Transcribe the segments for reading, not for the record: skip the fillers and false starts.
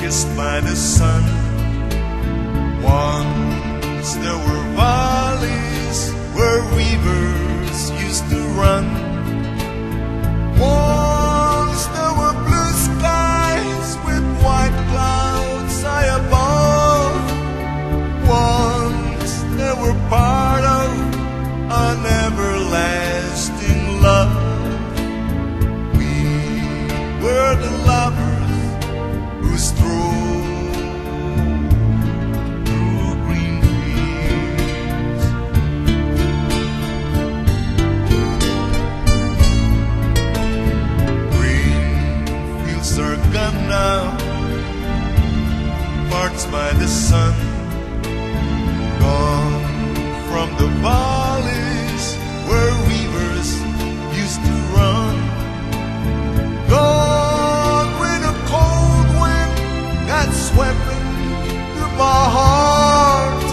kissed by the sun. Once there were valleys where rivers used to run. Once there were blue skies with white clouds high above. Once they were part of an everlasting love. We were the lovers who strolled through green fields. Green fields are gone now, parched by the sun. Gone from the valleys where rivers used to run. Gone with a cold wind that swept into my heart.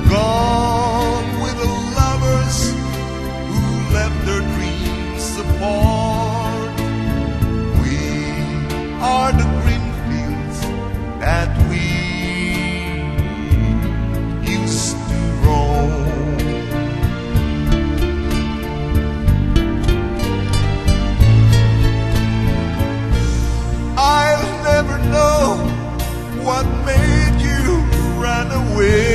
Gone with the lovers who left their dreams apart. We are the green fields that we used to roam. I'll never know what made you run away.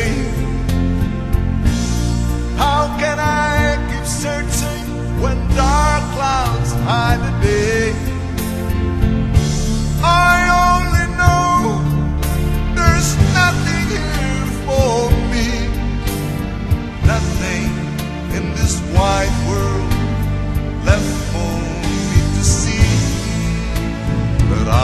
How can I keep searching when dark clouds hide the day? I only know there's nothing here for me. Nothing in this wide world left for me to see. But I